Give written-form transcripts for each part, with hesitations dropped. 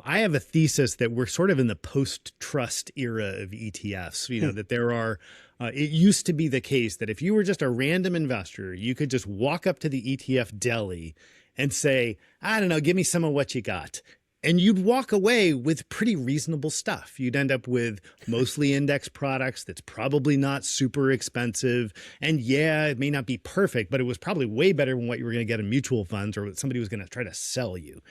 I have a thesis that we're sort of in the post-trust era of ETFs, that there are, it used to be the case that if you were just a random investor, you could just walk up to the ETF deli and say, I don't know, give me some of what you got. And you'd walk away with pretty reasonable stuff. You'd end up with mostly index products that's probably not super expensive. And yeah, it may not be perfect, but it was probably way better than what you were going to get in mutual funds or what somebody was going to try to sell you.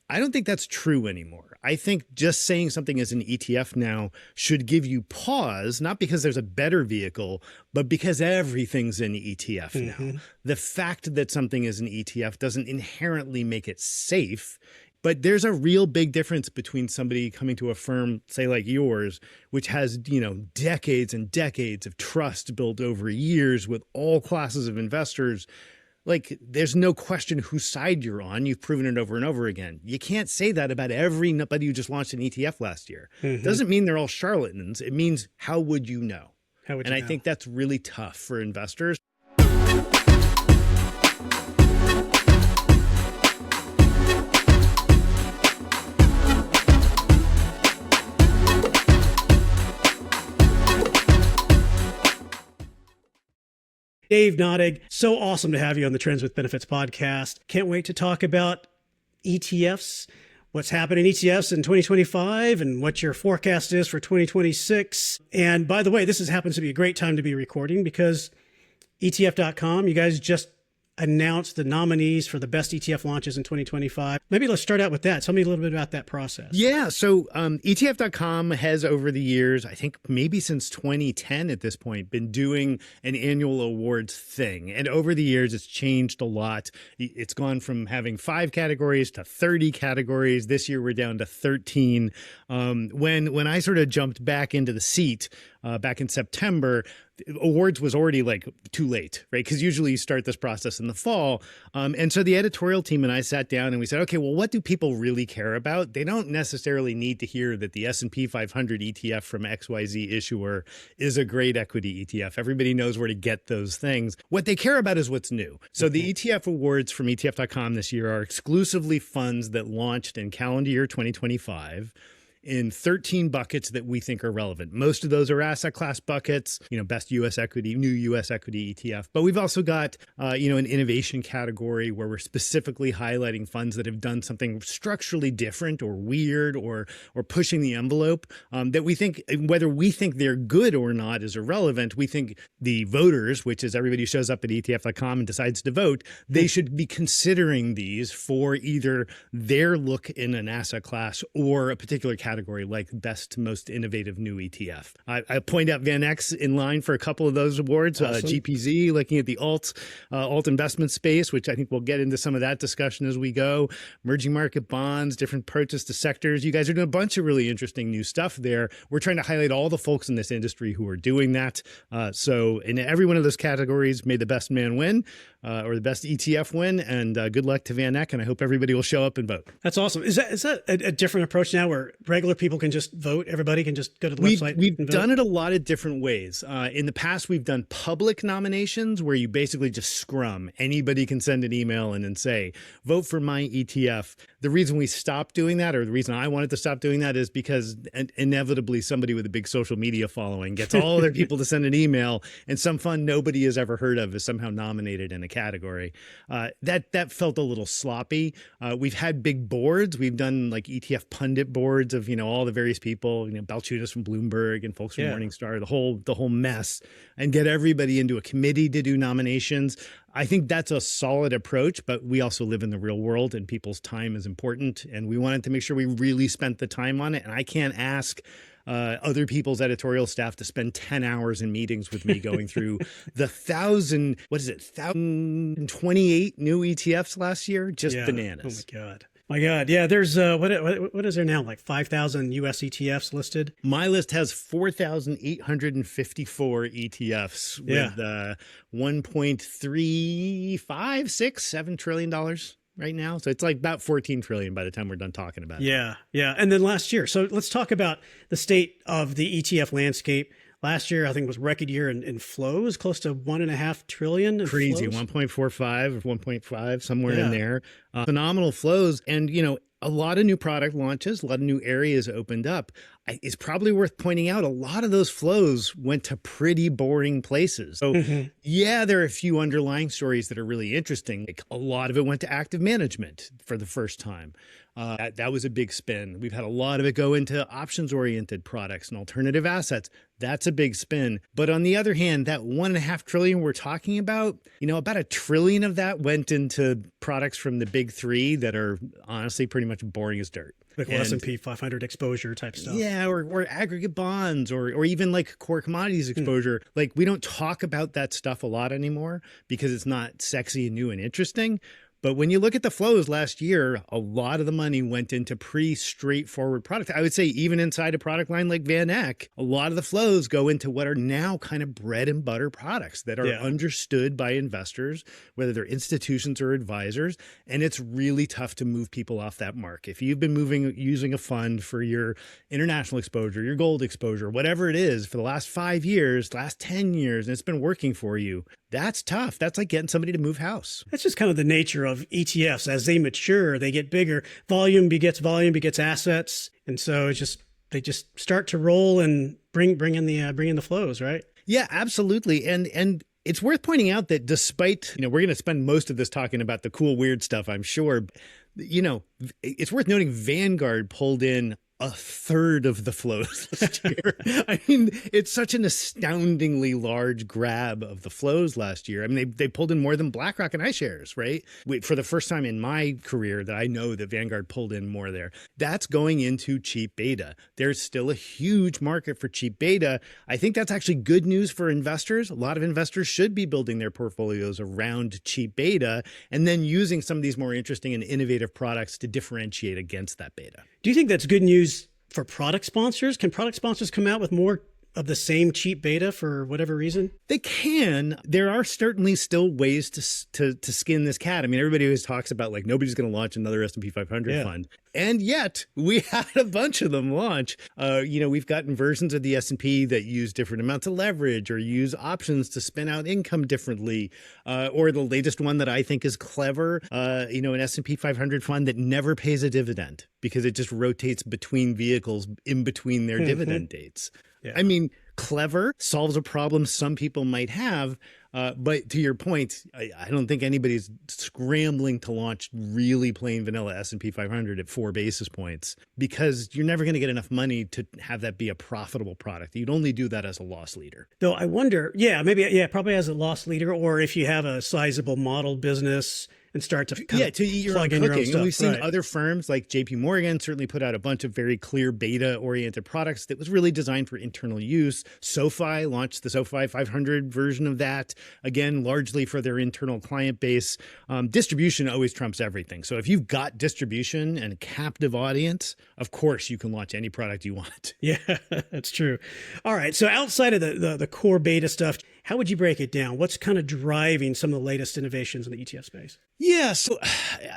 I don't think that's true anymore. I think just saying something is an ETF now should give you pause, not because there's a better vehicle, but because everything's an ETF now. The fact that something is an ETF doesn't inherently make it safe. But there's a real big difference between somebody coming to a firm, say like yours, which has, decades and decades of trust built over years with all classes of investors. Like, there's no question whose side you're on. You've proven it over and over again. You can't say that about everybody who just launched an ETF last year. Doesn't mean they're all charlatans. It means, how would you know? I think that's really tough for investors. Dave Nadig, so awesome to have you on the Trends with Benefits podcast. Can't wait to talk about ETFs, what's happening in ETFs in 2025 and what your forecast is for 2026. And by the way, this happens to be a great time to be recording because ETF.com, you guys just announced the nominees for the best ETF launches in 2025. Maybe let's start out with that. Tell me a little bit about that process. Yeah. So ETF.com has over the years, I think maybe since 2010 at this point, been doing an annual awards thing. And over the years, it's changed a lot. It's gone from having 5 categories to 30 categories. This year, we're down to 13. When I sort of jumped back into the seat back in September, awards was already like too late, right? Because usually you start this process in the fall. And so the editorial team and I sat down and we said, okay, well, what do people really care about? They don't necessarily need to hear that the S&P 500 ETF from XYZ issuer is a great equity ETF. Everybody knows where to get those things. What they care about is what's new. So the ETF awards from ETF.com this year are exclusively funds that launched in calendar year 2025. In 13 buckets that we think are relevant. Most of those are asset class buckets, best U.S. equity, new U.S. equity ETF. But we've also got, an innovation category where we're specifically highlighting funds that have done something structurally different or weird or pushing the envelope that we think, whether we think they're good or not is irrelevant. We think the voters, which is everybody who shows up at ETF.com and decides to vote, they should be considering these for either their look in an asset class or a particular category like best, most innovative new ETF. I point out VanEck in line for a couple of those awards. Awesome. GPZ, looking at the alt investment space, which I think we'll get into some of that discussion as we go. Emerging market bonds, different approaches to sectors. You guys are doing a bunch of really interesting new stuff there. We're trying to highlight all the folks in this industry who are doing that. So in every one of those categories, may the best man win. Or the best ETF win, and good luck to VanEck, and I hope everybody will show up and vote. That's awesome. Is that a different approach now where regular people can just vote? Everybody can just go to the website? We've done it a lot of different ways. In the past, we've done public nominations where you basically just scrum. Anybody can send an email and then say, vote for my ETF. The reason we stopped doing that, or the reason I wanted to stop doing that, is because inevitably somebody with a big social media following gets all their people to send an email, and some fund nobody has ever heard of is somehow nominated in a category. That felt a little sloppy. We've had big boards. We've done like ETF pundit boards of all the various people, Balchunas from Bloomberg and folks from Morningstar, the whole mess, and get everybody into a committee to do nominations. I think that's a solid approach, but we also live in the real world and people's time is important, and we wanted to make sure we really spent the time on it. And I can't ask other people's editorial staff to spend 10 hours in meetings with me going through the 1,028 new ETFs last year. Just bananas. Oh my God. Yeah. There's what is there now? Like 5,000 US ETFs listed. My list has 4,854 ETFs with $1.356 trillion right now. So it's like about 14 trillion by the time we're done talking about it. Yeah. And then last year. So let's talk about the state of the ETF landscape. Last year, I think, was a record year in flows, close to $1.5 trillion. Crazy, 1.45 or 1.5, somewhere in there. Phenomenal flows. And, a lot of new product launches, a lot of new areas opened up. It's probably worth pointing out a lot of those flows went to pretty boring places. So yeah, there are a few underlying stories that are really interesting. Like a lot of it went to active management for the first time. That was a big spin. We've had a lot of it go into options-oriented products and alternative assets. That's a big spin. But on the other hand, that $1.5 trillion we're talking about, about $1 trillion of that went into products from the big three that are honestly pretty much boring as dirt. Like S&P 500 exposure type stuff. Yeah, or aggregate bonds, or even like core commodities exposure. Like we don't talk about that stuff a lot anymore because it's not sexy and new and interesting. But when you look at the flows last year, a lot of the money went into pretty straightforward products. I would say even inside a product line like VanEck, a lot of the flows go into what are now kind of bread and butter products that are understood by investors, whether they're institutions or advisors. And it's really tough to move people off that mark. If you've been using a fund for your international exposure, your gold exposure, whatever it is for the last 5 years, last 10 years, and it's been working for you, that's tough. That's like getting somebody to move house. That's just kind of the nature of ETFs. As they mature, they get bigger. Volume begets assets. And so they just start to roll and bring in the flows, right? Yeah, absolutely. And it's worth pointing out that despite, we're going to spend most of this talking about the cool, weird stuff, I'm sure. It's worth noting Vanguard pulled in a third of the flows last year. I mean, it's such an astoundingly large grab of the flows last year. I mean, they pulled in more than BlackRock and iShares, right? For the first time in my career that I know that Vanguard pulled in more there. That's going into cheap beta. There's still a huge market for cheap beta. I think that's actually good news for investors. A lot of investors should be building their portfolios around cheap beta and then using some of these more interesting and innovative products to differentiate against that beta. Do you think that's good news for product sponsors? Can product sponsors come out with more of the same cheap beta for whatever reason? They can. There are certainly still ways to skin this cat. I mean, everybody always talks about like nobody's going to launch another S&P 500 fund. And yet we had a bunch of them launch. We've gotten versions of the S&P that use different amounts of leverage or use options to spin out income differently. Or the latest one that I think is clever, an S&P 500 fund that never pays a dividend because it just rotates between vehicles in between their dividend dates. Yeah. I mean, clever, solves a problem some people might have. But to your point, I don't think anybody's scrambling to launch really plain vanilla S&P 500 at 4 basis points because you're never going to get enough money to have that be a profitable product. You'd only do that as a loss leader. Though I wonder, probably as a loss leader, or if you have a sizable model business and start to to eat your own cooking. And we've seen other firms like JP Morgan certainly put out a bunch of very clear beta-oriented products that was really designed for internal use. SoFi launched the SoFi 500 version of that, again, largely for their internal client base. Distribution always trumps everything. So if you've got distribution and a captive audience, of course you can launch any product you want. Yeah, that's true. All right. So outside of the core beta stuff, how would you break it down? What's kind of driving some of the latest innovations in the ETF space? Yeah, so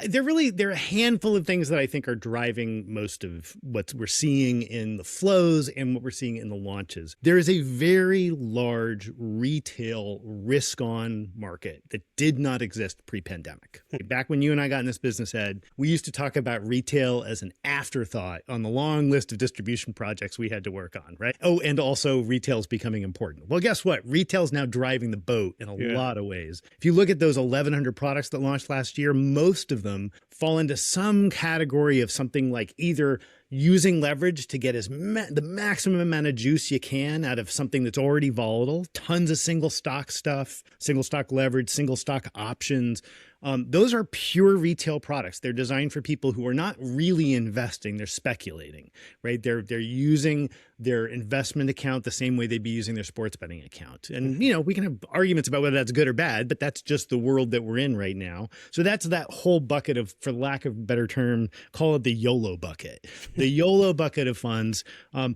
there are a handful of things that I think are driving most of what we're seeing in the flows and what we're seeing in the launches. There is a very large retail risk-on market that did not exist pre-pandemic. Back when you and I got in this business, Ed, we used to talk about retail as an afterthought on the long list of distribution projects we had to work on, right? Oh, and also retail's becoming important. Well, guess what? Retail's now driving the boat in a lot of ways. If you look at those 1,100 products that launched last year, most of them fall into some category of something like either using leverage to get the maximum amount of juice you can out of something that's already volatile, tons of single stock stuff, single stock leverage, single stock options. Those are pure retail products. They're designed for people who are not really investing. They're speculating, right? They're using their investment account the same way they'd be using their sports betting account. And, we can have arguments about whether that's good or bad, but that's just the world that we're in right now. So that's that whole bucket of, for lack of a better term, call it the YOLO bucket. The YOLO bucket of funds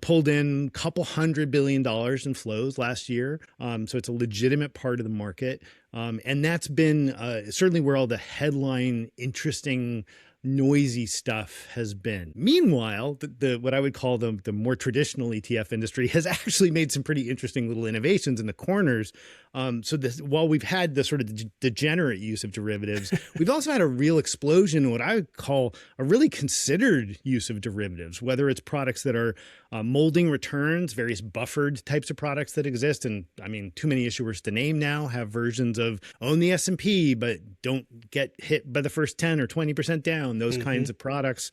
pulled in a couple $100 billion in flows last year. So it's a legitimate part of the market. And that's been certainly where all the headline interesting noisy stuff has been. Meanwhile, the what I would call the more traditional ETF industry has actually made some pretty interesting little innovations in the corners. While we've had the sort of degenerate use of derivatives, we've also had a real explosion in what I would call a really considered use of derivatives, whether it's products that are molding returns, various buffered types of products that exist. And I mean, too many issuers to name now have versions of own the S&P, but don't get hit by the first 10 or 20% down. Those kinds of products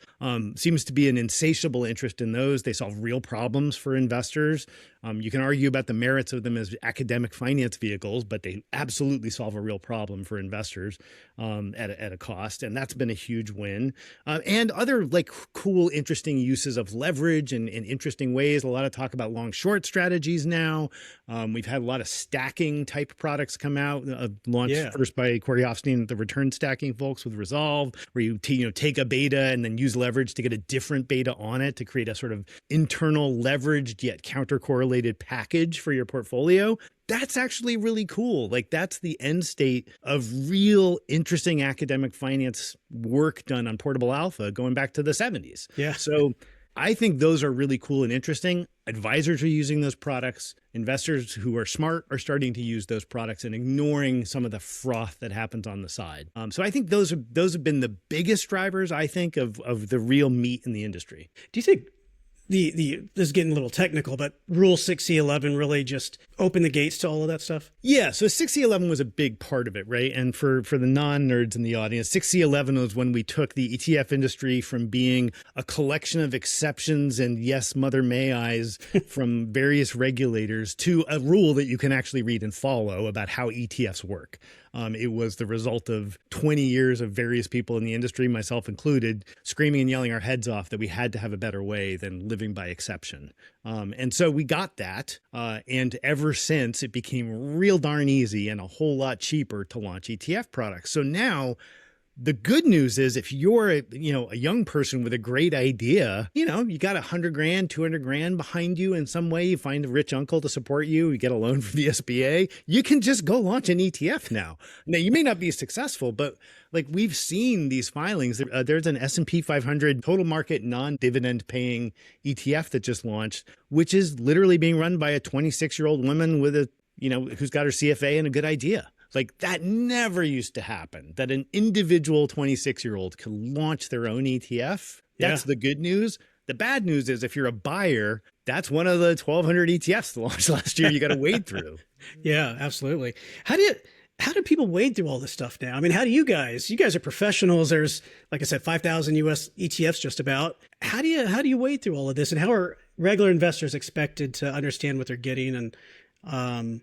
seems to be an insatiable interest in those. They solve real problems for investors. You can argue about the merits of them as academic finance vehicles, but they absolutely solve a real problem for investors at a cost. And that's been a huge win. And other like cool, interesting uses of leverage in interesting ways. A lot of talk about long short strategies now. We've had a lot of stacking type products come out, launched first by Corey Hofstein, the return stacking folks with Resolve, where you take a beta and then use leverage to get a different beta on it to create a sort of internal leveraged yet counter correlated package for your portfolio. That's actually really cool. Like that's the end state of real interesting academic finance work done on portable alpha going back to the 70s. Yeah. So I think those are really cool and interesting. Advisors are using those products. Investors who are smart are starting to use those products and ignoring some of the froth that happens on the side. So I think those have been the biggest drivers, I think, of the real meat in the industry. Do you think this is getting a little technical, but Rule 6C11 really just opened the gates to all of that stuff? Yeah, so 6C11 was a big part of it, right? And for the non-nerds in the audience, 6C11 was when we took the ETF industry from being a collection of exceptions and yes, mother may I's from various regulators to a rule that you can actually read and follow about how ETFs work. It was the result of 20 years of various people in the industry, myself included, screaming and yelling our heads off that we had to have a better way than living by exception. And so we got that. And ever since, it became real darn easy and a whole lot cheaper to launch ETF products. So now, the good news is if you're a young person with a great idea, you got $100 grand, $200 grand behind you in some way, you find a rich uncle to support you, you get a loan from the SBA, you can just go launch an ETF now. Now, you may not be successful, but like we've seen these filings. There's an S&P 500 total market non-dividend paying ETF that just launched, which is literally being run by a 26-year-old woman with who's got her CFA and a good idea. Like that never used to happen, that an individual 26-year-old could launch their own ETF. That's the good news. The bad news is if you're a buyer, that's one of the 1,200 ETFs that launched last year you got to wade through. Yeah, absolutely. How do people wade through all this stuff now? I mean, how do you guys are professionals. There's, like I said, 5,000 US ETFs just about. How do you wade through all of this, and how are regular investors expected to understand what they're getting and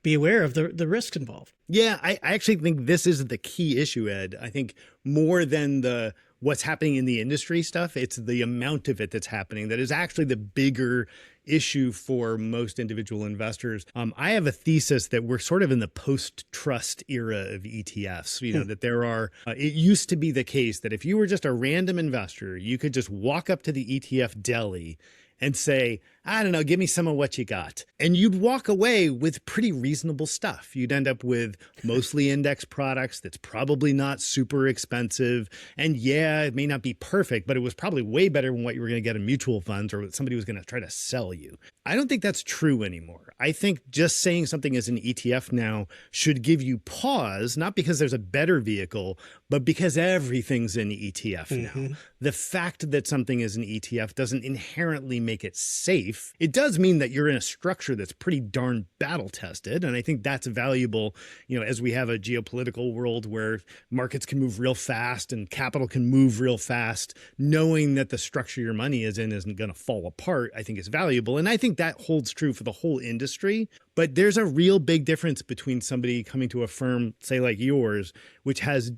be aware of the risks involved? Yeah, I actually think this is the key issue, Ed. I think more than what's happening in the industry stuff, it's the amount of it that's happening that is actually the bigger issue for most individual investors. I have a thesis that we're sort of in the post-trust era of ETFs, that there are, it used to be the case that if you were just a random investor, you could just walk up to the ETF deli and say, I don't know, give me some of what you got. And you'd walk away with pretty reasonable stuff. You'd end up with mostly index products that's probably not super expensive. And yeah, it may not be perfect, but it was probably way better than what you were going to get in mutual funds or what somebody was going to try to sell you. I don't think that's true anymore. I think just saying something is an ETF now should give you pause, not because there's a better vehicle, but because everything's an ETF now. The fact that something is an ETF doesn't inherently make it safe. It does mean that you're in a structure that's pretty darn battle tested. And I think that's valuable, as we have a geopolitical world where markets can move real fast and capital can move real fast, knowing that the structure your money is in isn't going to fall apart, I think is valuable. And I think that holds true for the whole industry. But there's a real big difference between somebody coming to a firm, say like yours, which has,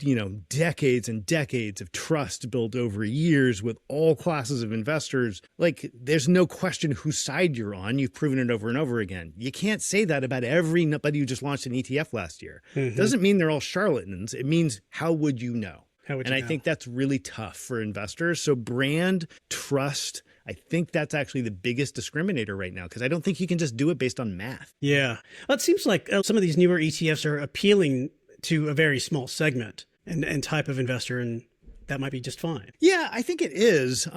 decades and decades of trust built over years with all classes of investors. Like there's no question whose side you're on. You've proven it over and over again. You can't say that about everybody who just launched an ETF last year. Doesn't mean they're all charlatans. It means how would you know? I think that's really tough for investors. So brand, trust, I think that's actually the biggest discriminator right now, because I don't think you can just do it based on math. Yeah. Well, it seems like some of these newer ETFs are appealing to a very small segment and type of investor. And that might be just fine. Yeah, I think it is.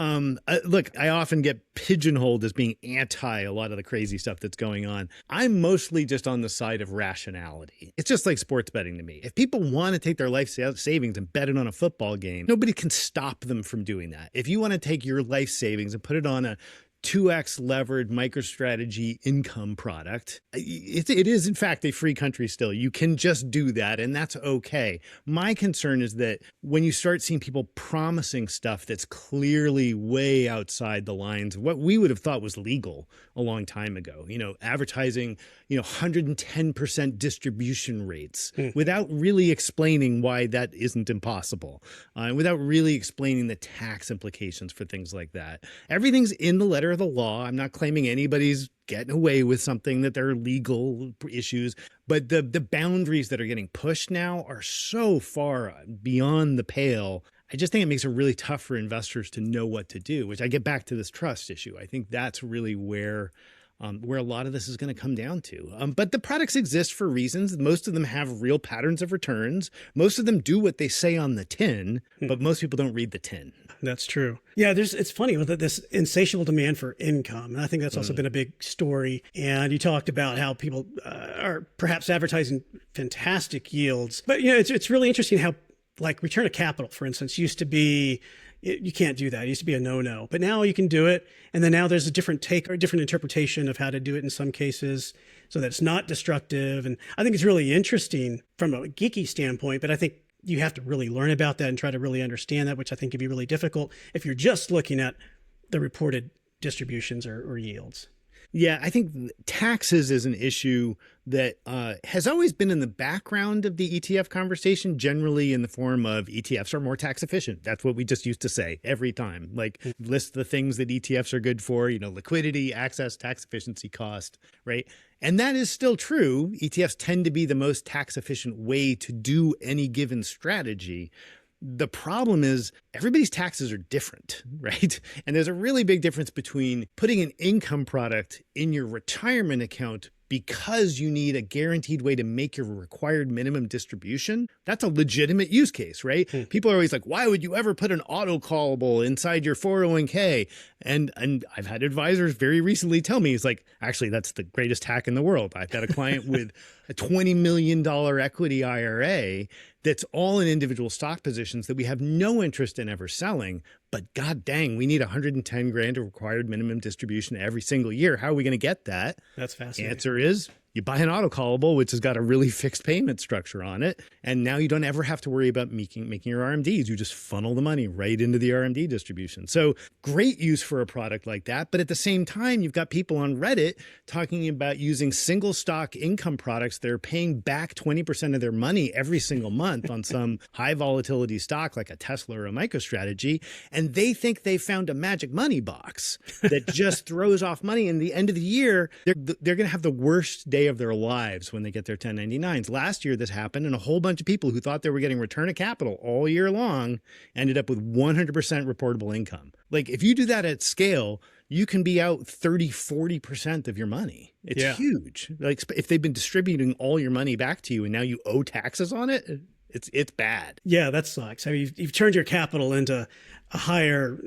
Look, I often get pigeonholed as being anti a lot of the crazy stuff that's going on. I'm mostly just on the side of rationality. It's just like sports betting to me. If people want to take their life savings and bet it on a football game, nobody can stop them from doing that. If you want to take your life savings and put it on a 2x levered MicroStrategy income product. It is, in fact, a free country still. You can just do that, and that's okay. My concern is that when you start seeing people promising stuff that's clearly way outside the lines of what we would have thought was legal a long time ago, advertising, 110% distribution rates without really explaining why that isn't impossible, and without really explaining the tax implications for things like that. Everything's in the letter of the law. I'm not claiming anybody's getting away with something, that there are legal issues, but the boundaries that are getting pushed now are so far beyond the pale. I just think it makes it really tough for investors to know what to do, which I get back to this trust issue. I think that's really where a lot of this is going to come down to. But the products exist for reasons. Most of them have real patterns of returns. Most of them do what they say on the tin, but most people don't read the tin. That's true. Yeah, it's funny with this insatiable demand for income. And I think that's also been a big story. And you talked about how people are perhaps advertising fantastic yields. But, it's really interesting how, like, return of capital, for instance, used to be, you can't do that. It used to be a no-no, but now you can do it. And then now there's a different take or a different interpretation of how to do it in some cases so that it's not destructive. And I think it's really interesting from a geeky standpoint, but I think you have to really learn about that and try to really understand that, which I think can be really difficult if you're just looking at the reported distributions or yields. Yeah, I think taxes is an issue that has always been in the background of the ETF conversation, generally in the form of ETFs are more tax efficient. That's what we just used to say every time. Like, list the things that ETFs are good for, liquidity, access, tax efficiency, cost, right? And that is still true. ETFs tend to be the most tax efficient way to do any given strategy. The problem is everybody's taxes are different, right? And there's a really big difference between putting an income product in your retirement account because you need a guaranteed way to make your required minimum distribution. That's a legitimate use case, right? People are always like, why would you ever put an auto callable inside your 401k? And I've had advisors very recently tell me, it's like, actually, that's the greatest hack in the world. I've got a client with a $20 million equity IRA that's all in individual stock positions that we have no interest in ever selling. But God dang, we need 110 grand of required minimum distribution every single year. How are we going to get that? That's fascinating. Answer is you buy an auto callable, which has got a really fixed payment structure on it. And now you don't ever have to worry about making your RMDs. You just funnel the money right into the RMD distribution. So great use for a product like that. But at the same time, you've got people on Reddit talking about using single stock income products. They're paying back 20% of their money every single month on some high volatility stock like a Tesla or a MicroStrategy. And they think they found a magic money box that just throws off money. And the end of the year, they're going to have the worst day of their lives when they get their 1099s. Last year, this happened, and a whole bunch of people who thought they were getting return of capital all year long ended up with 100% reportable income. Like, if you do that at scale, you can be out 30-40% of your money. It's huge. Like, if they've been distributing all your money back to you and now you owe taxes on it, it's bad. Yeah, that sucks. I mean, you've turned your capital into a higher,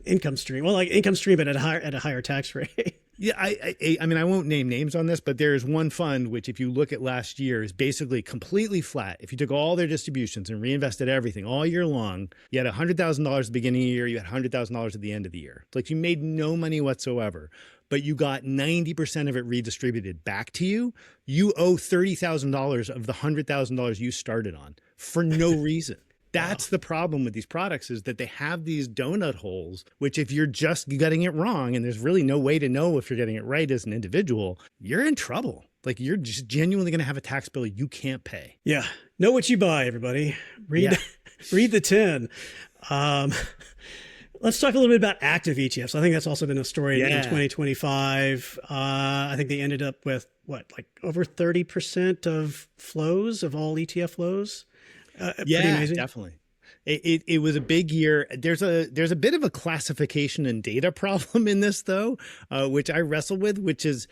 income stream. Well, like income stream, but at a higher tax rate. Yeah, I mean, I won't name names on this, but there's one fund which, if you look at last year, is basically completely flat. If you took all their distributions and reinvested everything all year long, you had $100,000 at the beginning of the year, you had $100,000 at the end of the year. It's like you made no money whatsoever, but you got 90% of it redistributed back to you. You owe $30,000 of the $100,000 you started on for no reason. That's the problem with these products, is that they have these donut holes, which if you're just getting it wrong and there's really no way to know if you're getting it right as an individual, you're in trouble. Like, you're just genuinely going to have a tax bill you can't pay. Yeah. Know what you buy, everybody. Read the tin. Let's talk a little bit about active ETFs. I think that's also been a story in 2025. I think they ended up with over 30% of flows of all ETF flows. Pretty amazing. Definitely. It was a big year. There's a bit of a classification and data problem in this, though, which I wrestle with, which is,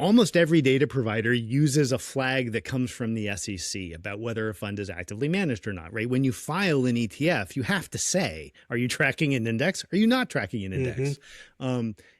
almost every data provider uses a flag that comes from the SEC about whether a fund is actively managed or not, right? When you file an ETF, you have to say, are you tracking an index? Are you not tracking an index?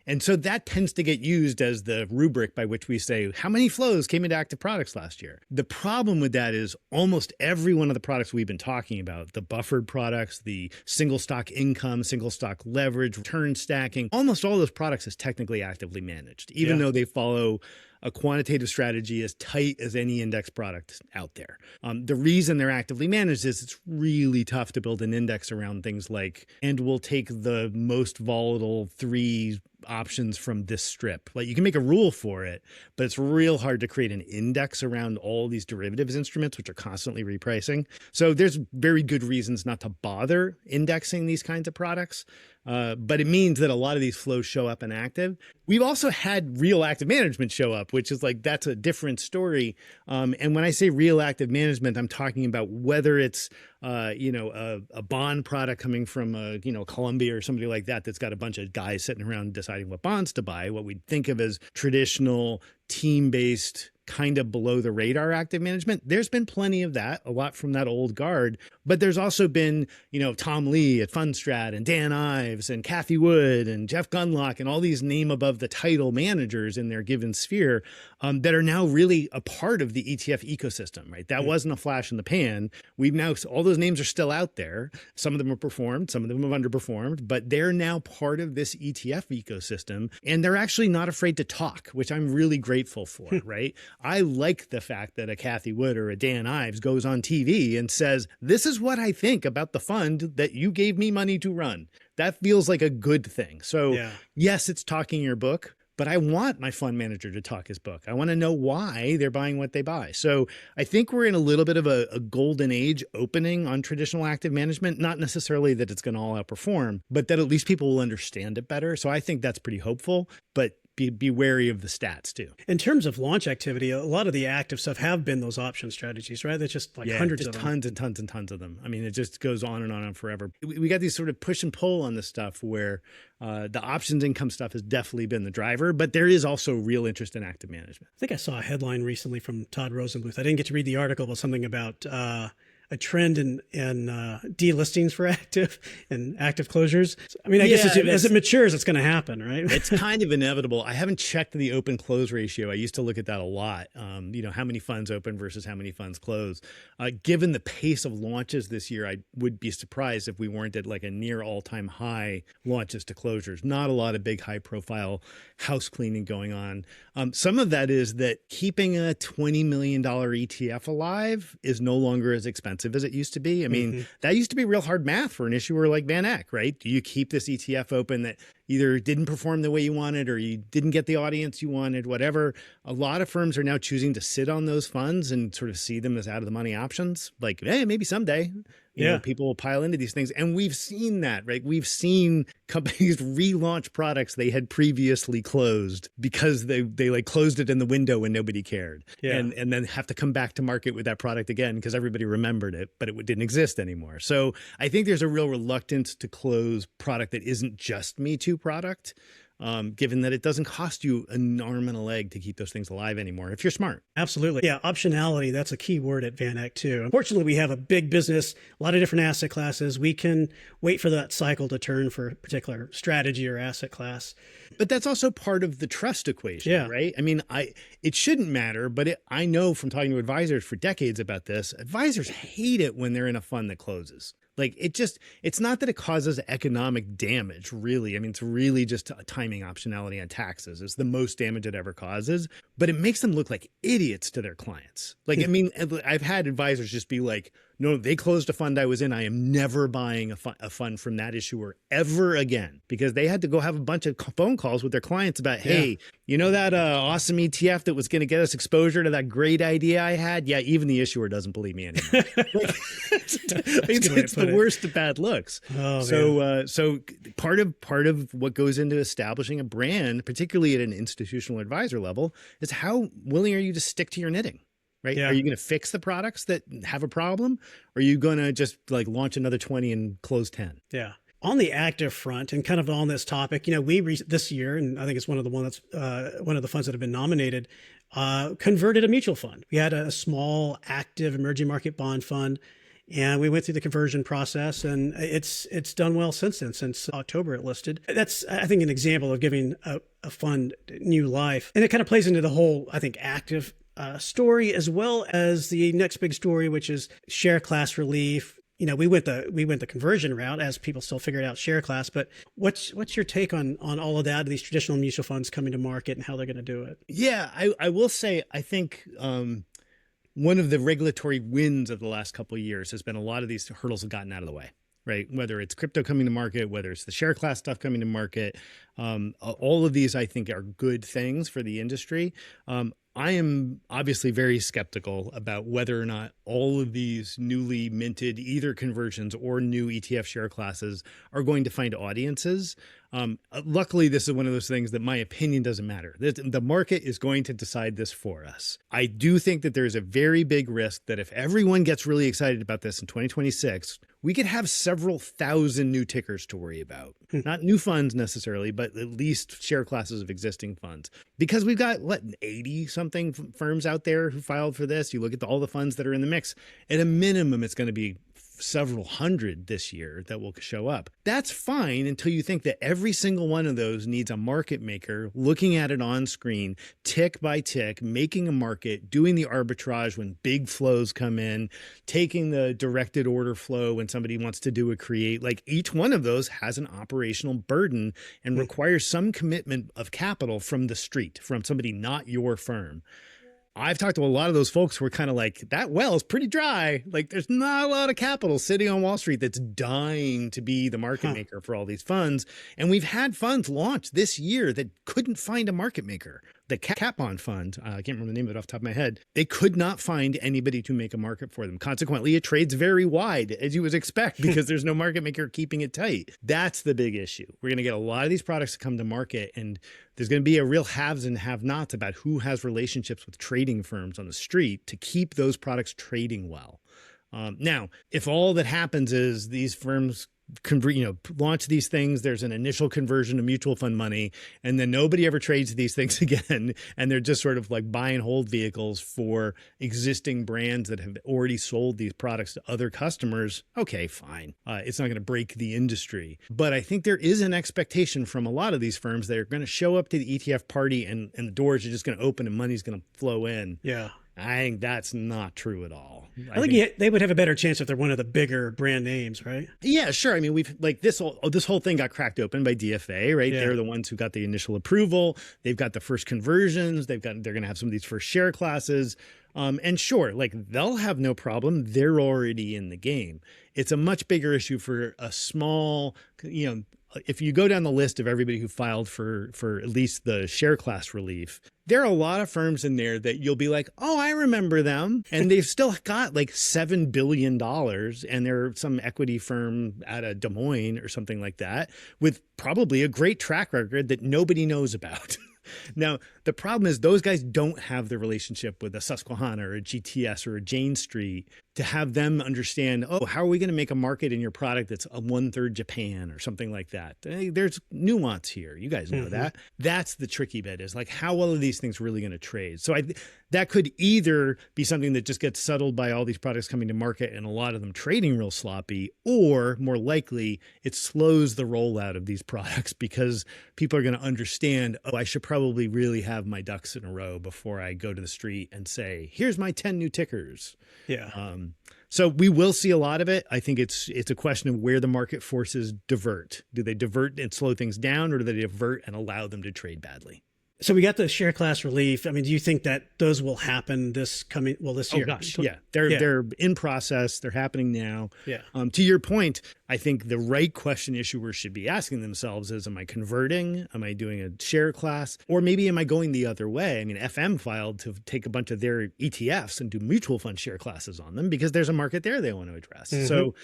And so that tends to get used as the rubric by which we say, how many flows came into active products last year? The problem with that is almost every one of the products we've been talking about, the buffered products, the single stock income, single stock leverage, return stacking, almost all those products is technically actively managed, even though they follow a quantitative strategy as tight as any index product out there. The reason they're actively managed is it's really tough to build an index around things like, and we'll take the most volatile 3 options from this strip. Like, you can make a rule for it, but it's real hard to create an index around all these derivatives instruments, which are constantly repricing. So there's very good reasons not to bother indexing these kinds of products. But it means that a lot of these flows show up in active. We've also had real active management show up, which is like, that's a different story. And when I say real active management, I'm talking about whether it's, a bond product coming from, Columbia or somebody like that, that's got a bunch of guys sitting around deciding what bonds to buy, what we'd think of as traditional team-based, kind of below the radar active management. There's been plenty of that, a lot from that old guard, but there's also been, Tom Lee at Fundstrat and Dan Ives and Kathy Wood and Jeff Gunlock and all these name above the title managers in their given sphere that are now really a part of the ETF ecosystem, right? That wasn't a flash in the pan. We've now, all those names are still out there. Some of them have performed, some of them have underperformed, but they're now part of this ETF ecosystem, and they're actually not afraid to talk, which I'm really grateful for, right? I like the fact that a Kathy Wood or a Dan Ives goes on TV and says, this is what I think about the fund that you gave me money to run. That feels like a good thing. So yes, it's talking your book, but I want my fund manager to talk his book. I want to know why they're buying what they buy. So I think we're in a little bit of a golden age opening on traditional active management, not necessarily that it's going to all outperform, but that at least people will understand it better. So I think that's pretty hopeful, but be wary of the stats too. In terms of launch activity, a lot of the active stuff have been those option strategies, right? There's just like hundreds of them. Tons and tons and tons of them. I mean, it just goes on and forever. We got these sort of push and pull on this stuff where the options income stuff has definitely been the driver, but there is also real interest in active management. I think I saw a headline recently from Todd Rosenbluth. I didn't get to read the article, but something about a trend in delistings for active and active closures. I mean, I guess as it matures, it's going to happen, right? It's kind of inevitable. I haven't checked the open close ratio. I used to look at that a lot. How many funds open versus how many funds close. Given the pace of launches this year, I would be surprised if we weren't at like a near all-time high launches to closures. Not a lot of big high-profile house cleaning going on. Some of that is that keeping a $20 million ETF alive is no longer as expensive as it used to be. I mean, that used to be real hard math for an issuer like VanEck, right? Do you keep this ETF open that either didn't perform the way you wanted or you didn't get the audience you wanted, whatever? A lot of firms are now choosing to sit on those funds and sort of see them as out of the money options. Like, hey, maybe someday. You know, people will pile into these things. And we've seen that, right? We've seen companies relaunch products they had previously closed because they like closed it in the window when nobody cared. And then have to come back to market with that product again because everybody remembered it, but it didn't exist anymore. So I think there's a real reluctance to close product that isn't just Me Too product. Given that it doesn't cost you an arm and a leg to keep those things alive anymore, if you're smart. Absolutely. Yeah, optionality, that's a key word at VanEck too. Unfortunately, we have a big business, a lot of different asset classes. We can wait for that cycle to turn for a particular strategy or asset class. But that's also part of the trust equation, right? I mean, it shouldn't matter, but I know from talking to advisors for decades about this, advisors hate it when they're in a fund that closes. Like it's not that it causes economic damage, really. I mean, it's really just a timing optionality on taxes. It's the most damage it ever causes, but it makes them look like idiots to their clients. Like, I mean, I've had advisors just be like, no, they closed a fund I was in. I am never buying a fund from that issuer ever again, because they had to go have a bunch of phone calls with their clients about, hey, you know that awesome ETF that was going to get us exposure to that great idea I had? Yeah, even the issuer doesn't believe me anymore. It's the worst of bad looks. Oh, so part of what goes into establishing a brand, particularly at an institutional advisor level, is how willing are you to stick to your knitting? Right? Are you going to fix the products that have a problem? Or are you going to just like launch another 20 and close 10? Yeah. On the active front, and kind of on this topic, this year, and I think it's one of the funds that have been nominated, converted a mutual fund. We had a small active emerging market bond fund, and we went through the conversion process, and it's done well since then. Since October, it listed. That's, I think, an example of giving a fund new life, and it kind of plays into the whole, I think, active story, as well as the next big story, which is share class relief. We went the conversion route as people still figured out share class. But what's your take on all of that, these traditional mutual funds coming to market and how they're going to do it? Yeah, I will say, I think one of the regulatory wins of the last couple of years has been a lot of these hurdles have gotten out of the way, right? Whether it's crypto coming to market, whether it's the share class stuff coming to market, all of these I think are good things for the industry. I am obviously very skeptical about whether or not all of these newly minted either conversions or new ETF share classes are going to find audiences. Luckily, this is one of those things that my opinion doesn't matter. The market is going to decide this for us. I do think that there's a very big risk that if everyone gets really excited about this in 2026, we could have several thousand new tickers to worry about. Not new funds necessarily, but at least share classes of existing funds. Because we've got, 80 something firms out there who filed for this. You look at all the funds that are in the mix. At a minimum, it's going to be several hundred this year that will show up. That's fine until you think that every single one of those needs a market maker looking at it on screen, tick by tick, making a market, doing the arbitrage when big flows come in, taking the directed order flow when somebody wants to do a create. Each one of those has an operational burden and requires some commitment of capital from the street, from somebody not your firm. I've talked to a lot of those folks who are kind of like, that well is pretty dry. There's not a lot of capital sitting on Wall Street that's dying to be the market maker for all these funds. And we've had funds launched this year that couldn't find a market maker. The cat bond fund, I can't remember the name of it off the top of my head. They could not find anybody to make a market for them. Consequently, it trades very wide, as you would expect, because there's no market maker keeping it tight. That's the big issue. We're going to get a lot of these products to come to market, and there's going to be a real haves and have-nots about who has relationships with trading firms on the street to keep those products trading well. Now, if all that happens is these firms launch these things, there's an initial conversion of mutual fund money, and then nobody ever trades these things again, and they're just sort of like buy and hold vehicles for existing brands that have already sold these products to other customers. Okay, fine. It's not going to break the industry. But I think there is an expectation from a lot of these firms that are going to show up to the ETF party and the doors are just going to open and money's going to flow in. Yeah. I think that's not true at all. I think they would have a better chance if they're one of the bigger brand names, right? Yeah, sure. I mean, we've this whole thing got cracked open by DFA, right? Yeah. They're the ones who got the initial approval. They've got the first conversions. They're going to have some of these first share classes. And sure, they'll have no problem. They're already in the game. It's a much bigger issue for a small, if you go down the list of everybody who filed for at least the share class relief, there are a lot of firms in there that you'll be like, oh, I remember them. And they've still got $7 billion. And they're some equity firm out of Des Moines or something like that with probably a great track record that nobody knows about. Now, the problem is those guys don't have the relationship with a Susquehanna or a GTS or a Jane Street to have them understand, oh, how are we going to make a market in your product that's a 1/3 Japan or something like that? There's nuance here. You guys know that. That's the tricky bit is how well are these things really going to trade? So that could either be something that just gets settled by all these products coming to market and a lot of them trading real sloppy, or more likely it slows the rollout of these products because people are going to understand, oh, I should probably really have my ducks in a row before I go to the street and say, here's my 10 new tickers. Yeah. So we will see a lot of it. I think it's a question of where the market forces divert. Do they divert and slow things down, or do they divert and allow them to trade badly? So we got the share class relief. I mean, do you think that those will happen this year? Oh gosh, yeah. They're in process. They're happening now. Yeah. To your point, I think the right question issuers should be asking themselves is, am I converting? Am I doing a share class? Or maybe am I going the other way? I mean, FM filed to take a bunch of their ETFs and do mutual fund share classes on them because there's a market there they want to address. Mm-hmm. So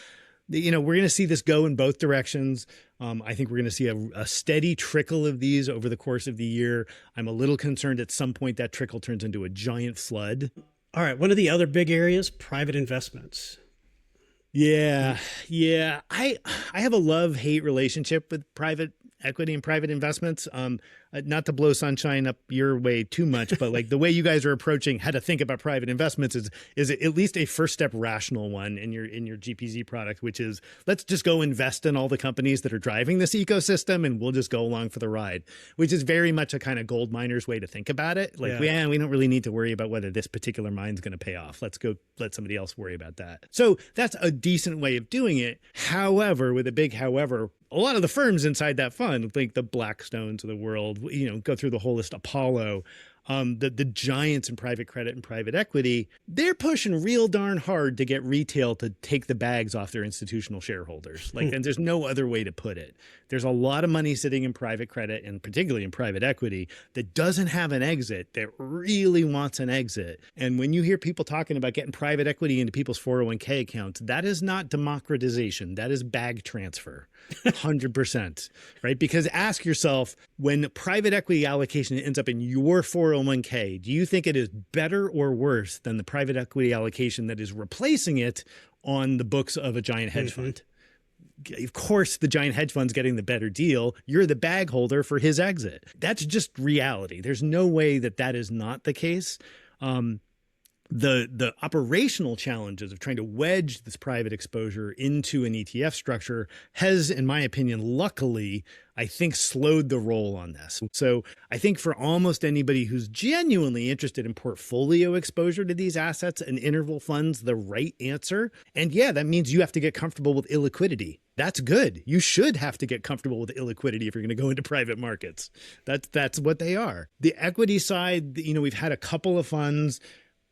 we're going to see this go in both directions. I think we're going to see a steady trickle of these over the course of the year. I'm a little concerned at some point that trickle turns into a giant flood. All right. One of the other big areas, private investments. Yeah, yeah. I have a love-hate relationship with private equity and private investments. Not to blow sunshine up your way too much, but like the way you guys are approaching how to think about private investments is at least a first step rational one in your GPZ product, which is let's just go invest in all the companies that are driving this ecosystem and we'll just go along for the ride, which is very much a kind of gold miner's way to think about it. Like, yeah, we don't really need to worry about whether this particular mine's going to pay off. Let's go let somebody else worry about that. So that's a decent way of doing it. However, with a big however, a lot of the firms inside that fund, like the Blackstones of the world, go through the whole list, Apollo, the giants in private credit and private equity, they're pushing real darn hard to get retail to take the bags off their institutional shareholders. Like, and there's no other way to put it. There's a lot of money sitting in private credit and particularly in private equity that doesn't have an exit, that really wants an exit. And when you hear people talking about getting private equity into people's 401k accounts, that is not democratization. That is bag transfer. 100%, right? Because ask yourself, when private equity allocation ends up in your 401k, do you think it is better or worse than the private equity allocation that is replacing it on the books of a giant hedge fund? Of course, the giant hedge fund's getting the better deal. You're the bag holder for his exit. That's just reality. There's no way that that is not the case. The operational challenges of trying to wedge this private exposure into an ETF structure has, in my opinion, luckily, I think slowed the roll on this. So I think for almost anybody who's genuinely interested in portfolio exposure to these assets and interval funds, the right answer. And yeah, that means you have to get comfortable with illiquidity. That's good. You should have to get comfortable with illiquidity if you're going to go into private markets. That's what they are. The equity side, we've had a couple of funds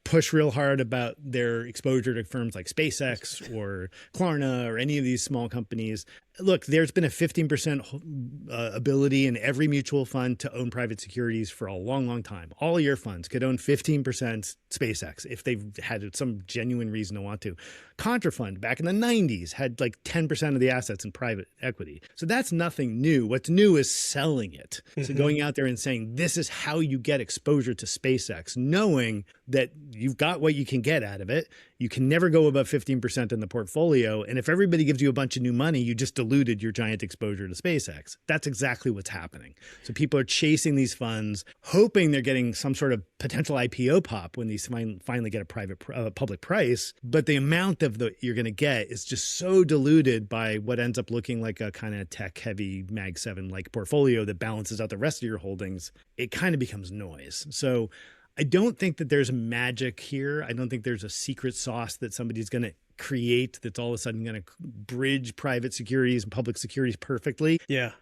push real hard about their exposure to firms like SpaceX or Klarna or any of these small companies. Look, there's been a 15% ability in every mutual fund to own private securities for a long, long time. All your funds could own 15% SpaceX if they've had some genuine reason to want to. Contra Fund back in the 90s had like 10% of the assets in private equity. So that's nothing new. What's new is selling it. So going out there and saying, this is how you get exposure to SpaceX, knowing that you've got what you can get out of it. You can never go above 15% in the portfolio. And if everybody gives you a bunch of new money, you just diluted your giant exposure to SpaceX. That's exactly what's happening. So people are chasing these funds, hoping they're getting some sort of potential IPO pop when these finally get a public price. But the amount of you're going to get is just so diluted by what ends up looking like a kind of tech-heavy Mag 7-like portfolio that balances out the rest of your holdings. It kind of becomes noise. So I don't think that there's magic here. I don't think there's a secret sauce that somebody's going to create that's all of a sudden going to bridge private securities and public securities perfectly. Yeah.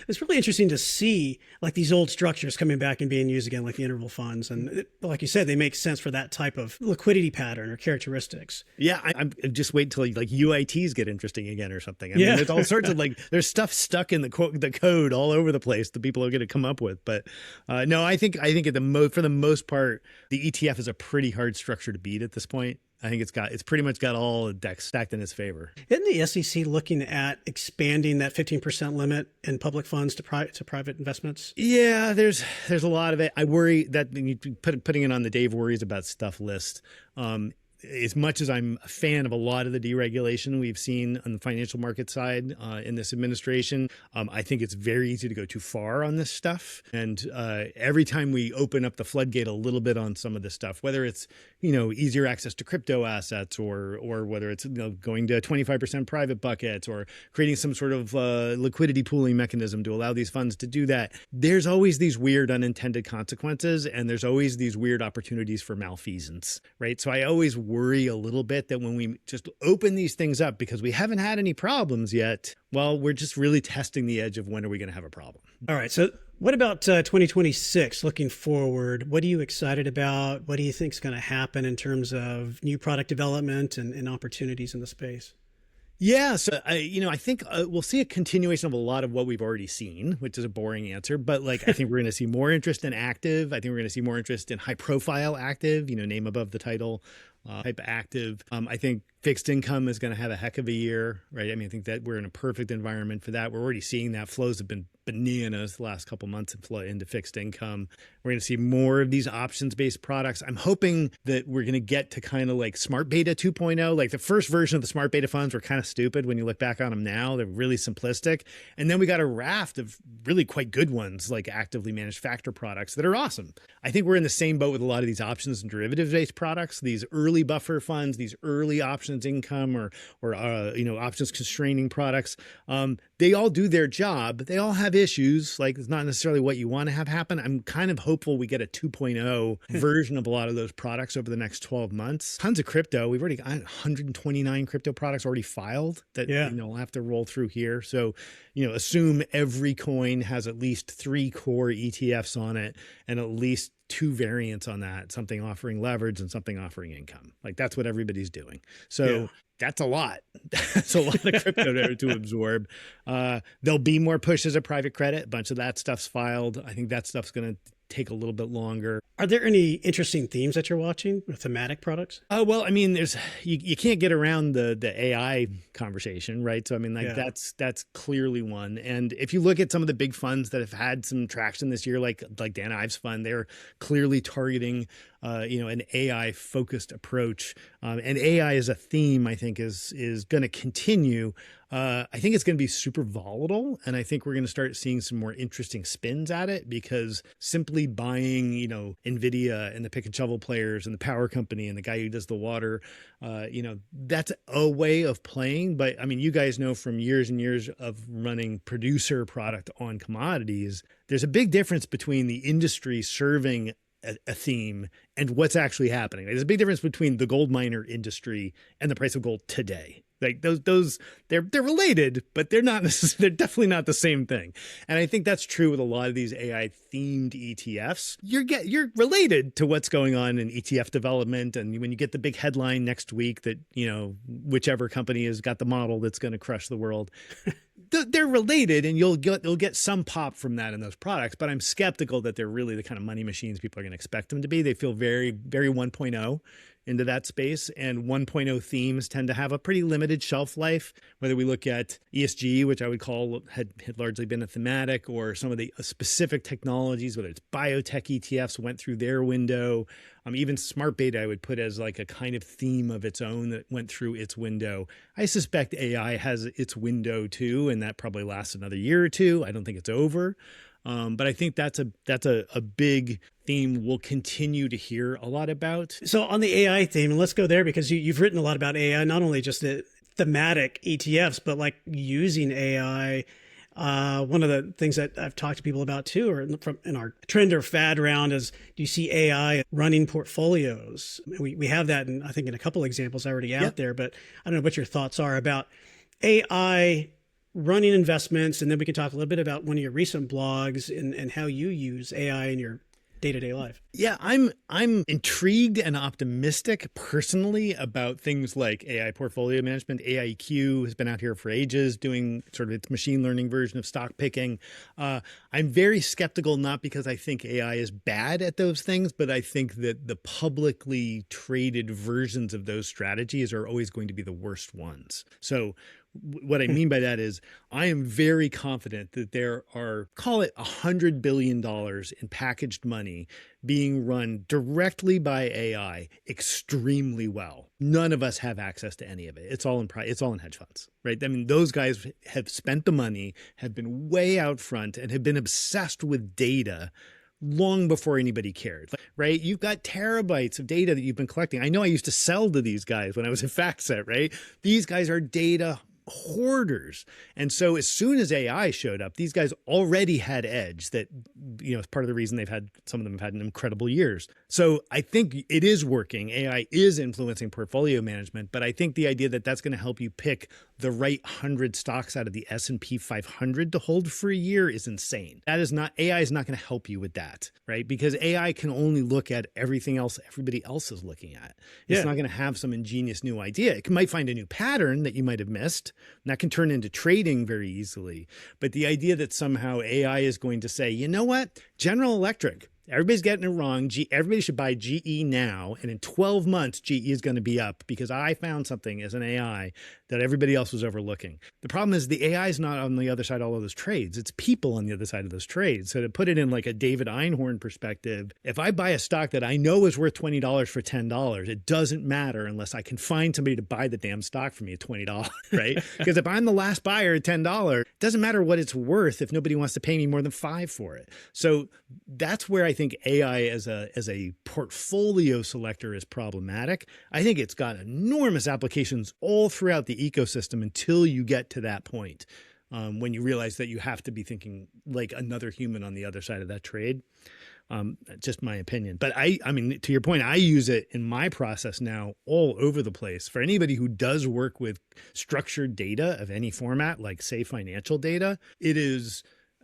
It's really interesting to see like these old structures coming back and being used again, like the interval funds. And like you said, they make sense for that type of liquidity pattern or characteristics. Yeah. I'm just wait until like UITs get interesting again or something. I mean, there's all sorts of there's stuff stuck in the code all over the place that people are going to come up with. But no, I think for the most part, the ETF is a pretty hard structure to beat at this point. I think it's pretty much got all the decks stacked in its favor. Isn't the SEC looking at expanding that 15% limit in public funds to private investments? Yeah, there's a lot of it. I worry that putting it on the Dave worries about stuff list. As much as I'm a fan of a lot of the deregulation we've seen on the financial market side in this administration, I think it's very easy to go too far on this stuff. And every time we open up the floodgate a little bit on some of this stuff, whether it's easier access to crypto assets or whether it's going to 25% private buckets or creating some sort of liquidity pooling mechanism to allow these funds to do that, there's always these weird unintended consequences and there's always these weird opportunities for malfeasance, right? So I always worry a little bit that when we just open these things up because we haven't had any problems yet, well, we're just really testing the edge of when are we going to have a problem. All right. So what about 2026 looking forward? What are you excited about? What do you think is going to happen in terms of new product development and opportunities in the space? Yeah, so I think we'll see a continuation of a lot of what we've already seen, which is a boring answer. But I think we're going to see more interest in active. I think we're going to see more interest in high profile active, name above the title. type active. I think fixed income is going to have a heck of a year, right? I mean, I think that we're in a perfect environment for that. We're already seeing that. Flows have been bananas the last couple months into fixed income. We're going to see more of these options-based products. I'm hoping that we're going to get to kind of like smart beta 2.0. Like the first version of the smart beta funds were kind of stupid when you look back on them now. They're really simplistic. And then we got a raft of really quite good ones, like actively managed factor products that are awesome. I think we're in the same boat with a lot of these options and derivative-based products, these early buffer funds, these early options income or options constraining products. They all do their job. They all have issues. Like it's not necessarily what you want to have happen. I'm kind of hopeful we get a 2.0 version of a lot of those products over the next 12 months. Tons of crypto. We've already got 129 crypto products already filed that we'll have to roll through here. So, assume every coin has at least 3 core ETFs on it and at least 2 variants on that, something offering leverage and something offering income. Like that's what everybody's doing. So that's a lot. That's a lot of crypto to absorb. There'll be more pushes of private credit. A bunch of that stuff's filed. I think that stuff's going to take a little bit longer. Are there any interesting themes that you're watching with thematic products? Oh, well, I mean, there's you can't get around the AI conversation, right? So I mean, that's clearly one. And if you look at some of the big funds that have had some traction this year, like Dan Ives fund, they're clearly targeting an AI focused approach. And AI as a theme, I think is going to continue. I think it's going to be super volatile. And I think we're going to start seeing some more interesting spins at it because simply buying, NVIDIA and the pick and shovel players and the power company and the guy who does the water, that's a way of playing. But I mean, you guys know from years and years of running producer product on commodities, there's a big difference between the industry serving a theme and what's actually happening. There's a big difference between the gold miner industry and the price of gold today. Like those they're related, but they're definitely not the same thing. And I think that's true with a lot of these AI themed ETFs. You're related to what's going on in ETF development. And when you get the big headline next week that, whichever company has got the model that's going to crush the world, they're related and you'll get some pop from that in those products. But I'm skeptical that they're really the kind of money machines people are going to expect them to be. They feel very, very 1.0 into that space, and 1.0 themes tend to have a pretty limited shelf life, whether we look at ESG, which I would call had largely been a thematic, or some of the specific technologies, whether it's biotech ETFs went through their window. Even smart beta I would put as like a kind of theme of its own that went through its window. I suspect AI has its window too, and that probably lasts another year or two. I don't think it's over. But I think that's a big theme we'll continue to hear a lot about. So on the AI theme, and let's go there because you've written a lot about AI, not only just the thematic ETFs, but like using AI. One of the things that I've talked to people about too, or in our trend or fad round, is do you see AI running portfolios? We have that, I think, in a couple examples already out there, but I don't know what your thoughts are about AI running investments, and then we can talk a little bit about one of your recent blogs and how you use AI in your day-to-day life. Yeah, I'm intrigued and optimistic personally about things like AI portfolio management. AIQ has been out here for ages doing sort of its machine learning version of stock picking. I'm very skeptical, not because I think AI is bad at those things, but I think that the publicly traded versions of those strategies are always going to be the worst ones. So what I mean by that is I am very confident that there are, call it $100 billion in packaged money being run directly by AI extremely well. None of us have access to any of it. It's all in hedge funds, right? I mean, those guys have spent the money, have been way out front, and have been obsessed with data long before anybody cared, right? You've got terabytes of data that you've been collecting. I know I used to sell to these guys when I was at FactSet, right? These guys are data hoarders. And so as soon as AI showed up, these guys already had edge that, is part of the reason some of them have had incredible years. So I think it is working. AI is influencing portfolio management, but I think the idea that that's going to help you pick the right 100 stocks out of the S&P 500 to hold for a year is insane. AI is not going to help you with that, right? Because AI can only look at everything else everybody else is looking at. It's not going to have some ingenious new idea. It might find a new pattern that you might have missed, and that can turn into trading very easily. But the idea that somehow AI is going to say, you know what, General Electric, Everybody's getting it wrong. Everybody should buy GE now. And in 12 months, GE is going to be up because I found something as an AI that everybody else was overlooking. The problem is the AI is not on the other side of all of those trades. It's people on the other side of those trades. So to put it in like a David Einhorn perspective, if I buy a stock that I know is worth $20 for $10, it doesn't matter unless I can find somebody to buy the damn stock for me at $20, right? Because if I'm the last buyer at $10, it doesn't matter what it's worth if nobody wants to pay me more than $5 for it. So that's where I think AI as a portfolio selector is problematic. I think it's got enormous applications all throughout the ecosystem until you get to that point when you realize that you have to be thinking like another human on the other side of that trade. Just my opinion. But I mean, to your point, I use it in my process now all over the place. For anybody who does work with structured data of any format, like say financial data,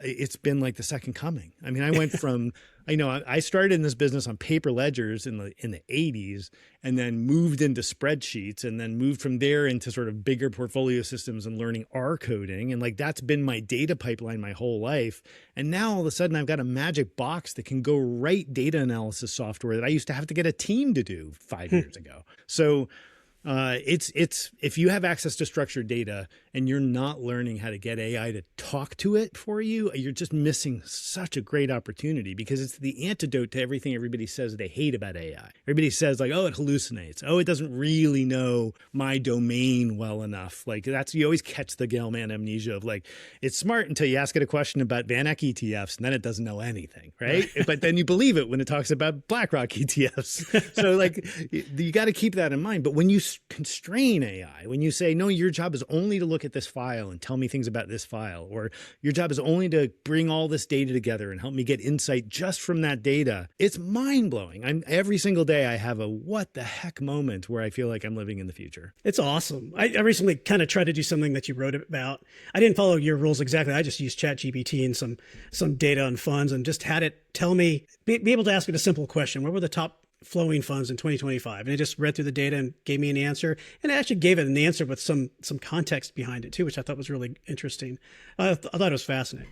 it's been like the second coming. I mean, I went from, I started in this business on paper ledgers in the 80s and then moved into spreadsheets and then moved from there into sort of bigger portfolio systems and learning R coding. And like, that's been my data pipeline my whole life. And now all of a sudden I've got a magic box that can go write data analysis software that I used to have to get a team to do 5 years ago. So it's if you have access to structured data and you're not learning how to get AI to talk to it for you, you're just missing such a great opportunity because it's the antidote to everything everybody says they hate about AI. Everybody says like, oh, it hallucinates. Oh, it doesn't really know my domain well enough. Like you always catch the Gell-Mann amnesia of like, it's smart until you ask it a question about VanEck ETFs and then it doesn't know anything, right? But then you believe it when it talks about BlackRock ETFs. So like you got to keep that in mind. But when you constrain AI, when you say, no, your job is only to look at this file and tell me things about this file, or your job is only to bring all this data together and help me get insight just from that data, it's mind-blowing. Every single day I have a what the heck moment where I feel like I'm living in the future. It's awesome. I recently kind of tried to do something that you wrote about. I didn't follow your rules exactly. I just used ChatGPT and some data on funds and just had it tell me, be able to ask it a simple question. What were the top flowing funds in 2025? And it just read through the data and gave me an answer. And it actually gave it an answer with some context behind it too, which I thought was really interesting. I thought it was fascinating.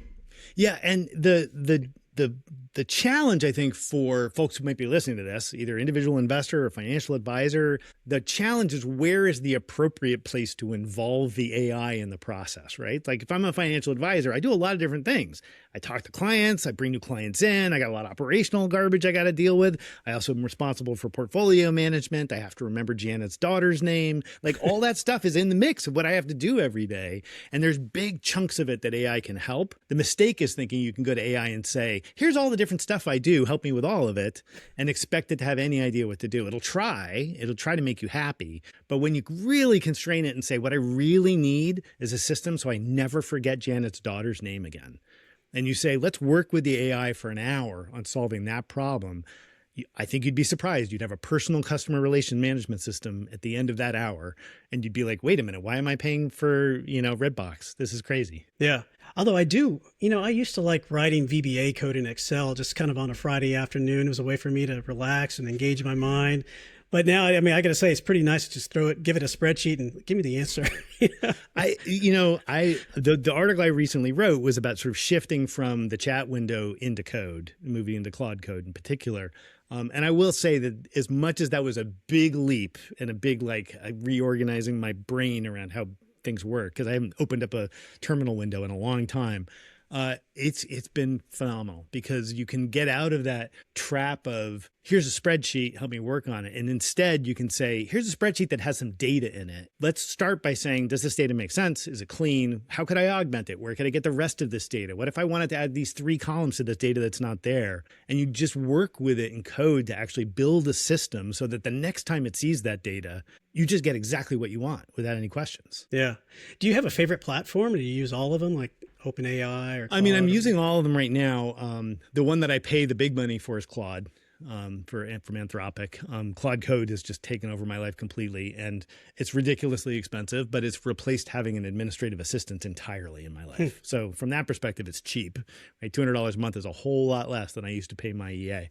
Yeah. And the challenge, I think, for folks who might be listening to this, either individual investor or financial advisor, the challenge is where is the appropriate place to involve the AI in the process, right? Like if I'm a financial advisor, I do a lot of different things. I talk to clients, I bring new clients in, I got a lot of operational garbage I got to deal with. I also am responsible for portfolio management. I have to remember Janet's daughter's name. Like all that stuff is in the mix of what I have to do every day. And there's big chunks of it that AI can help. The mistake is thinking you can go to AI and say, here's all the different stuff I do, help me with all of it, and expect it to have any idea what to do. It'll try to make you happy. But when you really constrain it and say, what I really need is a system so I never forget Janet's daughter's name again. And you say, let's work with the AI for an hour on solving that problem. I think you'd be surprised. You'd have a personal customer relation management system at the end of that hour. And you'd be like, wait a minute, why am I paying for, Redbox? This is crazy. Yeah. Although I used to like writing VBA code in Excel just kind of on a Friday afternoon. It was a way for me to relax and engage my mind. But now, I got to say, it's pretty nice to just give it a spreadsheet and give me the answer. The article I recently wrote was about sort of shifting from the chat window into code, moving into Claude code in particular. And I will say that as much as that was a big leap and a big, reorganizing my brain around how things work, because I haven't opened up a terminal window in a long time, it's been phenomenal because you can get out of that trap of here's a spreadsheet, help me work on it. And instead you can say, here's a spreadsheet that has some data in it. Let's start by saying, does this data make sense? Is it clean? How could I augment it? Where could I get the rest of this data? What if I wanted to add these 3 columns to this data that's not there? And you just work with it in code to actually build a system so that the next time it sees that data, you just get exactly what you want without any questions. Yeah. Do you have a favorite platform? Do you use all of them, like OpenAI or Claude? I'm using all of them right now. The one that I pay the big money for is Claude. From Anthropic. Claude Code has just taken over my life completely, and it's ridiculously expensive, but it's replaced having an administrative assistant entirely in my life. So from that perspective, it's cheap. Right? $200 a month is a whole lot less than I used to pay my EA.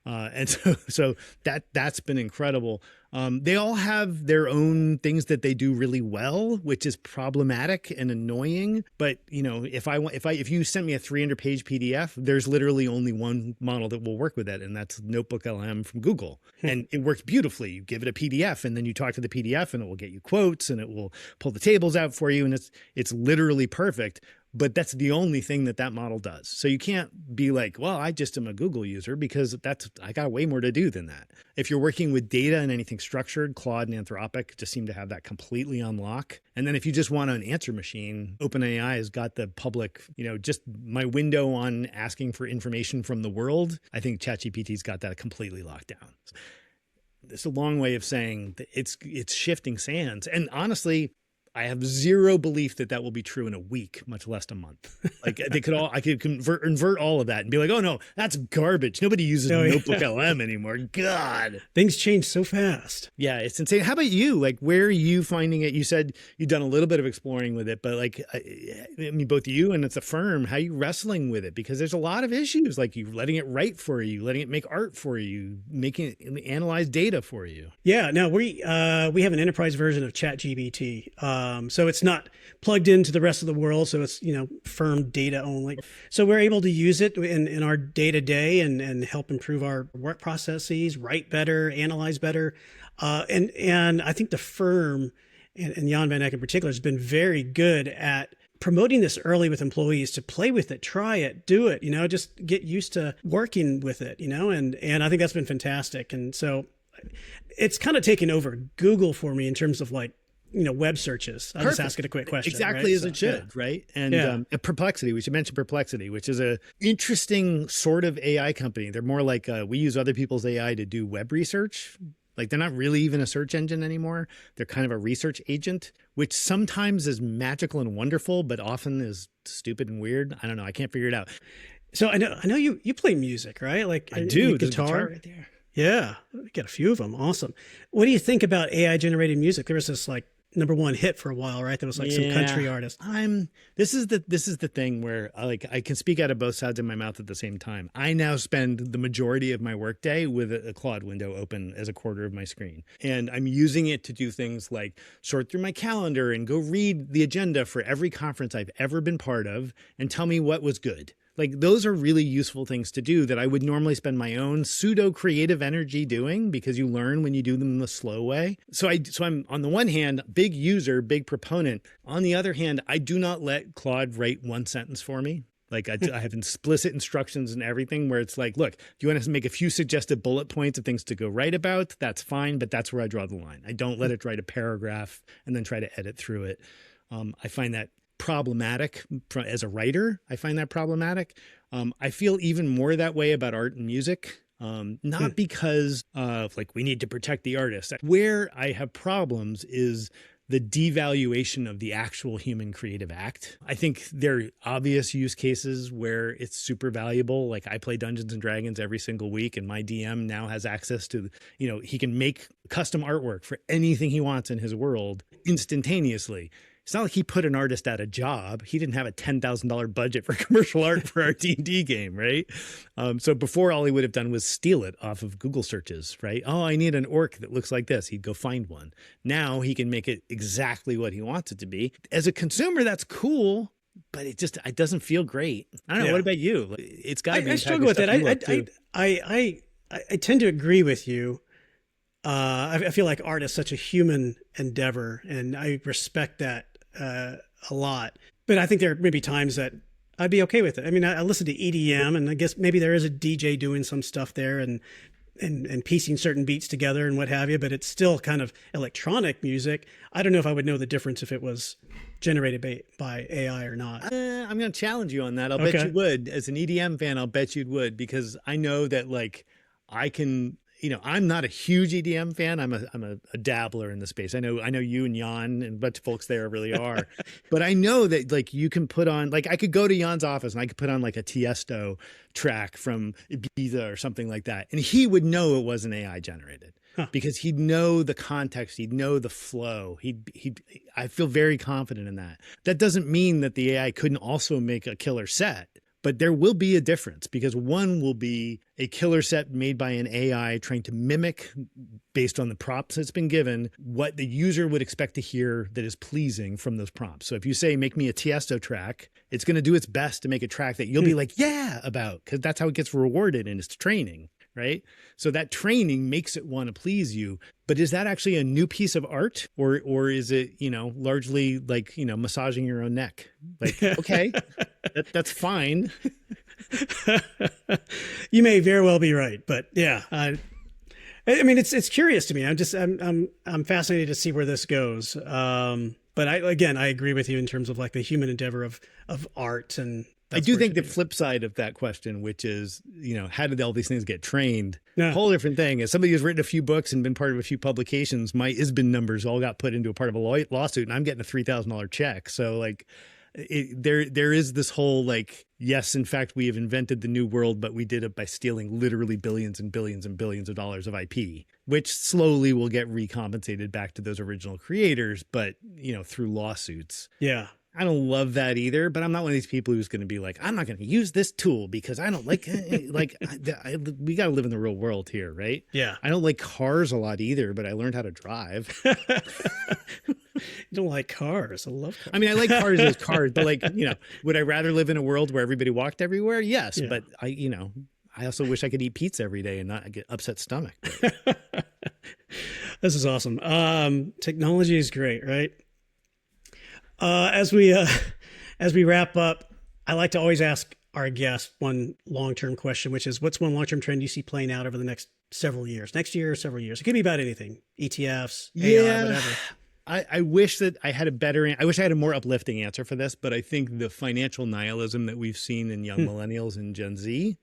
And so that's been incredible. They all have their own things that they do really well, which is problematic and annoying. But if you sent me a 300-page PDF, there's literally only one model that will work with it, and that's Notebook LM from Google, and it works beautifully. You give it a PDF, and then you talk to the PDF, and it will get you quotes, and it will pull the tables out for you, and it's literally perfect. But that's the only thing that model does. So you can't be like, well, I just am a Google user, because I got way more to do than that. If you're working with data and anything structured, Claude and Anthropic just seem to have that completely on lock. And then if you just want an answer machine, OpenAI has got the public, just my window on asking for information from the world. I think ChatGPT's got that completely locked down. It's a long way of saying that it's shifting sands. And honestly, I have zero belief that will be true in a week, much less a month. Like I could invert all of that and be like, oh no, that's garbage. Nobody uses Notebook LM anymore. God, things change so fast. Yeah, it's insane. How about you? Like, where are you finding it? You said you've done a little bit of exploring with it, but like, I mean, both you and it's a firm. How are you wrestling with it? Because there's a lot of issues, like you letting it write for you, letting it make art for you, making it analyze data for you. Yeah, no, we have an enterprise version of ChatGPT. So it's not plugged into the rest of the world. So it's, firm data only. So we're able to use it in our day to day and help improve our work processes, write better, analyze better. And I think the firm and Jan VanEck in particular has been very good at promoting this early with employees to play with it, try it, do it, just get used to working with it, and I think that's been fantastic. And so it's kind of taken over Google for me in terms of like, web searches. I'll just ask it a quick question. Exactly, right? As it should, right? And Perplexity, we should mention Perplexity, which is a interesting sort of AI company. They're more like we use other people's AI to do web research. Like they're not really even a search engine anymore. They're kind of a research agent, which sometimes is magical and wonderful, but often is stupid and weird. I don't know. I can't figure it out. So I know you play music, right? Like I do. Guitar right there. Yeah, we got a few of them. Awesome. What do you think about AI generated music? There was this like #1 hit for a while, right? There was like some country artist. This is the thing where I can speak out of both sides of my mouth at the same time. I now spend the majority of my workday with a Claude window open as a quarter of my screen. And I'm using it to do things like sort through my calendar and go read the agenda for every conference I've ever been part of and tell me what was good. Like those are really useful things to do that I would normally spend my own pseudo creative energy doing, because you learn when you do them the slow way. So I'm on the one hand, big user, big proponent. On the other hand, I do not let Claude write one sentence for me. Like I have explicit instructions and everything where it's like, look, do you want us to make a few suggested bullet points of things to go write about? That's fine. But that's where I draw the line. I don't let it write a paragraph and then try to edit through it. I find that problematic as a writer. I find that problematic. I feel even more that way about art and music. Not because of like we need to protect the artist. Where I have problems is the devaluation of the actual human creative act. I think there are obvious use cases where it's super valuable. Like I play Dungeons and Dragons every single week, and my DM now has access to, he can make custom artwork for anything he wants in his world instantaneously. It's not like he put an artist at a job. He didn't have a $10,000 budget for commercial art for our D&D game, right? So before, all he would have done was steal it off of Google searches, right? Oh, I need an orc that looks like this. He'd go find one. Now he can make it exactly what he wants it to be. As a consumer, that's cool, but it doesn't feel great. I don't know. What about you? It's got to be. I struggle with it. I tend to agree with you. I feel like art is such a human endeavor, and I respect that a lot. But I think there may be times that I'd be okay with it. I mean, I listen to EDM, and I guess maybe there is a DJ doing some stuff there and piecing certain beats together and what have you, but it's still kind of electronic music. I don't know if I would know the difference if it was generated by AI or not. I'm going to challenge you on that. I'll bet you would. As an EDM fan, I'll bet you would, because I know that like I can... I'm not a huge EDM fan. I'm a dabbler in the space. I know you and Jan and a bunch of folks there really are, but I know that like you can put on, like I could go to Jan's office and I could put on like a Tiesto track from Ibiza or something like that, and he would know it wasn't AI generated. Because he'd know the context, he'd know the flow. I feel very confident in that. That doesn't mean that the AI couldn't also make a killer set, But there will be a difference because one will be a killer set made by an AI trying to mimic, based on the prompts that's been given, what the user would expect to hear that is pleasing from those prompts. So if you say, make me a Tiesto track, it's going to do its best to make a track that you'll be like, yeah, about, because that's how it gets rewarded in its training, right? So that training makes it want to please you. But is that actually a new piece of art, or is it, largely like, massaging your own neck? Like, okay, that's fine. You may very well be right, but yeah, I mean, it's curious to me. I'm fascinated to see where this goes. But I agree with you in terms of like the human endeavor of art. And I do think the flip side of that question, which is, how did all these things get trained? A whole different thing. As somebody who's written a few books and been part of a few publications, my ISBN numbers all got put into a part of a lawsuit, and I'm getting a $3,000 check. So like, there is this whole like, yes, in fact, we have invented the new world, but we did it by stealing literally billions and billions and billions of dollars of IP, which slowly will get recompensated back to those original creators, but through lawsuits. Yeah. I don't love that either, but I'm not one of these people who's going to be like, I'm not going to use this tool because I don't like we got to live in the real world here, right? Yeah. I don't like cars a lot either, but I learned how to drive. You don't like cars. I love cars. I mean, I like cars as cars, but like, would I rather live in a world where everybody walked everywhere? Yes. Yeah. But I also wish I could eat pizza every day and not get upset stomach. This is awesome. Technology is great, right? As we wrap up, I like to always ask our guests one long-term question, which is, what's one long-term trend you see playing out over the next several years, next year or several years? It could be about anything, ETFs, AI, whatever. I wish that I had I wish I had a more uplifting answer for this, but I think the financial nihilism that we've seen in young millennials and Gen Z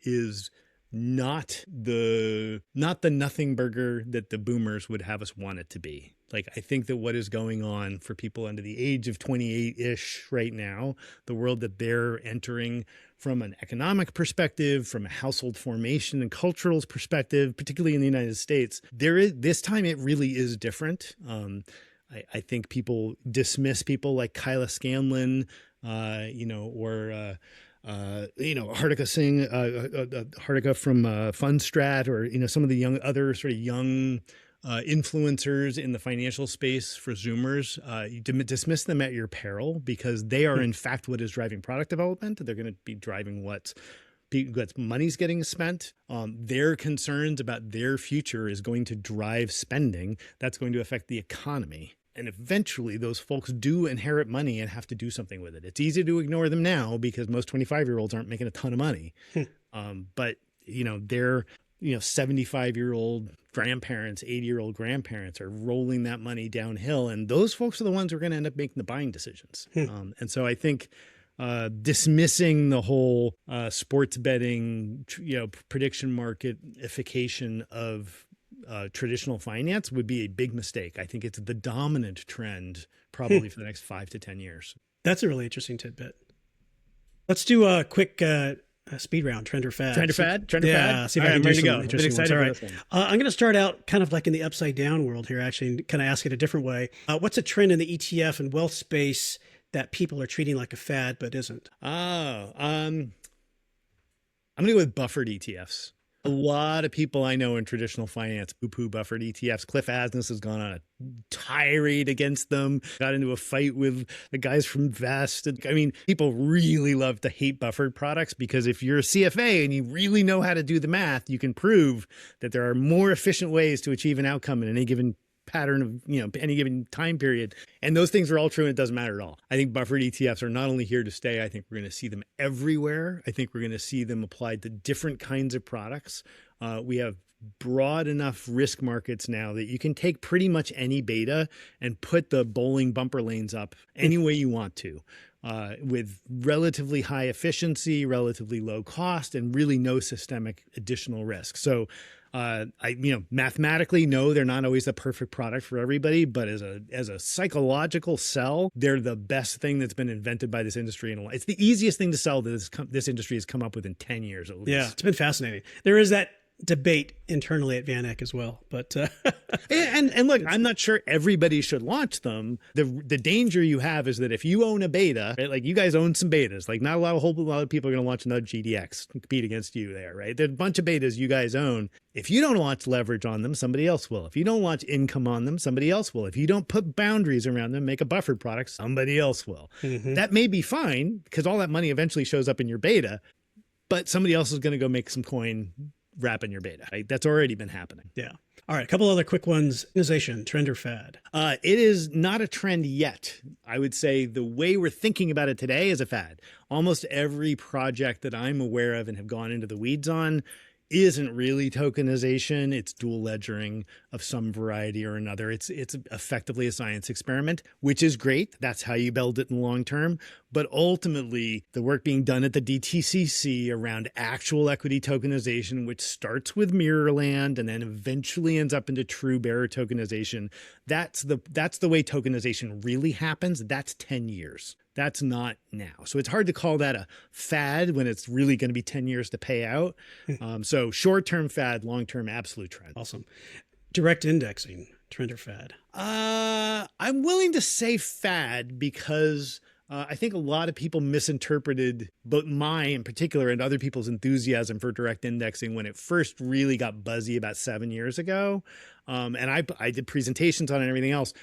is not the nothing burger that the boomers would have us want it to be. Like, I think that what is going on for people under the age of 28-ish right now, the world that they're entering from an economic perspective, from a household formation and cultural perspective, particularly in the United States, this time it really is different. I think people dismiss people like Kyla Scanlon, or Hartika Singh, Hartika from Fundstrat, or some of the other sort of young influencers in the financial space for Zoomers. You dismiss them at your peril, because they are in fact what is driving product development. They're going to be driving what money's getting spent. Their concerns about their future is going to drive spending. That's going to affect the economy. And eventually those folks do inherit money and have to do something with it. It's easy to ignore them now because most 25-year-olds aren't making a ton of money. But their 75-year-old grandparents, 80-year-old grandparents are rolling that money downhill. And those folks are the ones who are going to end up making the buying decisions. And so I think dismissing the whole sports betting, prediction marketification of traditional finance would be a big mistake. I think it's the dominant trend probably for the next 5 to 10 years. That's a really interesting tidbit. Let's do a quick speed round, trend or fad. Trend or fad? See if I can do some I'm interesting excited ones. for this one. I'm going to start out kind of like in the upside down world here, actually, and kind of ask it a different way. What's a trend in the ETF and wealth space that people are treating like a fad but isn't? I'm going to go with buffered ETFs. A lot of people I know in traditional finance poo-poo buffered ETFs. Cliff Asness has gone on a tirade against them, got into a fight with the guys from Vest. I mean, people really love to hate buffered products because if you're a CFA and you really know how to do the math, you can prove that there are more efficient ways to achieve an outcome in any given pattern of, any given time period. And those things are all true and it doesn't matter at all. I think buffered ETFs are not only here to stay, I think we're going to see them everywhere. I think we're going to see them applied to different kinds of products. We have broad enough risk markets now that you can take pretty much any beta and put the bowling bumper lanes up any way you want to. With relatively high efficiency, relatively low cost, and really no systemic additional risk. So mathematically, no, they're not always the perfect product for everybody, but as a psychological sell, they're the best thing that's been invented by this industry. And it's the easiest thing to sell that this industry has come up with in 10 years at least. Yeah, it's been fascinating. There is that debate internally at VanEck as well. But and look, I'm not sure everybody should launch them. The danger you have is that if you own a beta, right, like you guys own some betas, like not a whole lot of people are going to launch another GDX and compete against you there, right? There's a bunch of betas you guys own. If you don't launch leverage on them, somebody else will. If you don't launch income on them, somebody else will. If you don't put boundaries around them, make a buffered product, somebody else will. Mm-hmm. That may be fine because all that money eventually shows up in your beta, but somebody else is going to go make some coin wrapping your beta. Right? That's already been happening. Yeah. All right. A couple other quick ones. Innovation, trend or fad? It is not a trend yet. I would say the way we're thinking about it today is a fad. Almost every project that I'm aware of and have gone into the weeds on isn't really tokenization. It's dual ledgering of some variety or another. It's effectively a science experiment, which is great. That's how you build it in the long term. But ultimately, the work being done at the DTCC around actual equity tokenization, which starts with Mirrorland and then eventually ends up into true bearer tokenization, that's the way tokenization really happens. That's 10 years. That's not now. So it's hard to call that a fad when it's really going to be 10 years to pay out. So short-term fad, long-term absolute trend. Awesome. Direct indexing, trend or fad? I'm willing to say fad because I think a lot of people misinterpreted both my in particular and other people's enthusiasm for direct indexing when it first really got buzzy about 7 years ago. And I did presentations on it and everything else.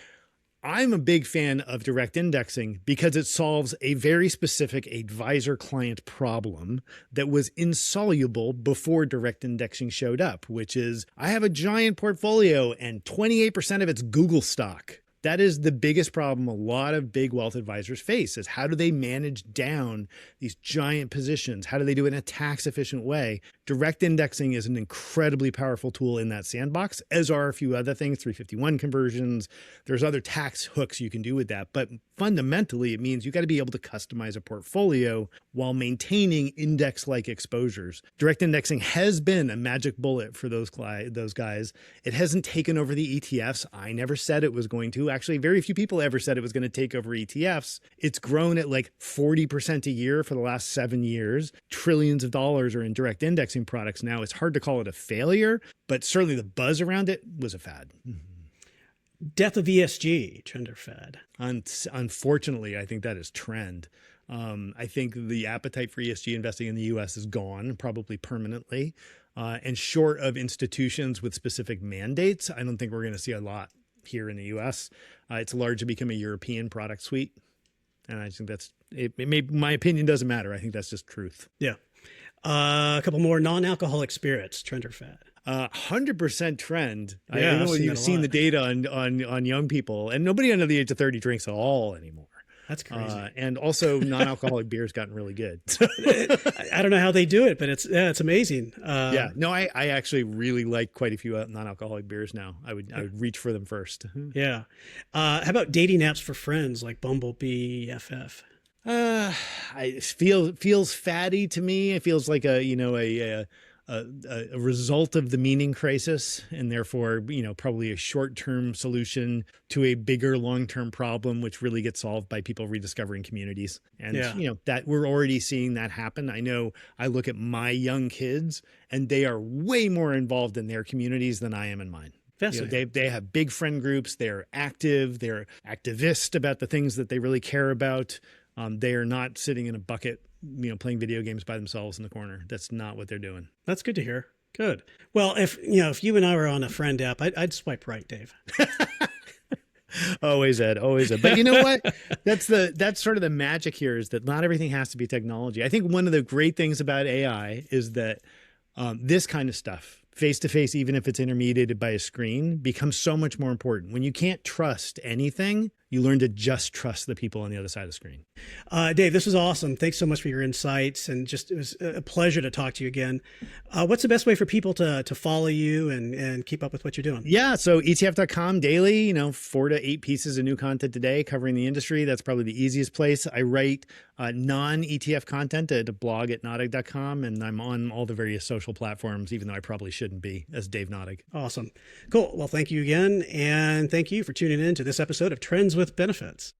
I'm a big fan of direct indexing because it solves a very specific advisor-client problem that was insoluble before direct indexing showed up, which is I have a giant portfolio and 28% of it's Google stock. That is the biggest problem a lot of big wealth advisors face is how do they manage down these giant positions? How do they do it in a tax efficient way? Direct indexing is an incredibly powerful tool in that sandbox, as are a few other things, 351 conversions. There's other tax hooks you can do with that. But fundamentally, it means you got to be able to customize a portfolio while maintaining index-like exposures. Direct indexing has been a magic bullet for those guys. It hasn't taken over the ETFs. I never said it was going to. Actually, very few people ever said it was going to take over ETFs. It's grown at like 40% a year for the last 7 years. Trillions of dollars are in direct indexing products now. It's hard to call it a failure, but certainly the buzz around it was a fad. Death of ESG, trend or fad? Unfortunately, I think that is trend. I think the appetite for ESG investing in the U.S. is gone, probably permanently. And short of institutions with specific mandates, I don't think we're going to see a lot here in the U.S. It's largely become a European product suite. And I think that's it. My opinion doesn't matter. I think that's just truth. Yeah. A couple more non-alcoholic spirits, trend or fad? 100% trend. Yeah, I know you've seen the data on young people, and nobody under the age of 30 drinks at all anymore. That's crazy. And also non-alcoholic beer's gotten really good. I don't know how they do it, but it's amazing. I actually really like quite a few non-alcoholic beers now. I would reach for them first. Yeah. How about dating apps for friends like Bumble, BFF? It feels fatty to me. It feels like a result of the meaning crisis, and therefore, probably a short-term solution to a bigger long-term problem, which really gets solved by people rediscovering communities. And, that we're already seeing that happen. I know I look at my young kids and they are way more involved in their communities than I am in mine. They have big friend groups. They're active. They're activist about the things that they really care about. They are not sitting in a bucket, playing video games by themselves in the corner. That's not what they're doing. That's good to hear. Good. Well, if you and I were on a friend app, I'd swipe right, Dave. Always, Ed. Always, Ed. But you know what? That's sort of the magic here is that not everything has to be technology. I think one of the great things about AI is that this kind of stuff, face-to-face, even if it's intermediated by a screen, becomes so much more important. When you can't trust anything, you learn to just trust the people on the other side of the screen. Dave, this was awesome. Thanks so much for your insights. And it was a pleasure to talk to you again. What's the best way for people to follow you and keep up with what you're doing? Yeah. So ETF.com daily, 4 to 8 pieces of new content a day covering the industry. That's probably the easiest place. I write non-ETF content at a blog at Nadig.com, and I'm on all the various social platforms, even though I probably shouldn't be, as Dave Nadig. Awesome. Cool. Well, thank you again. And thank you for tuning in to this episode of Trends with Benefits.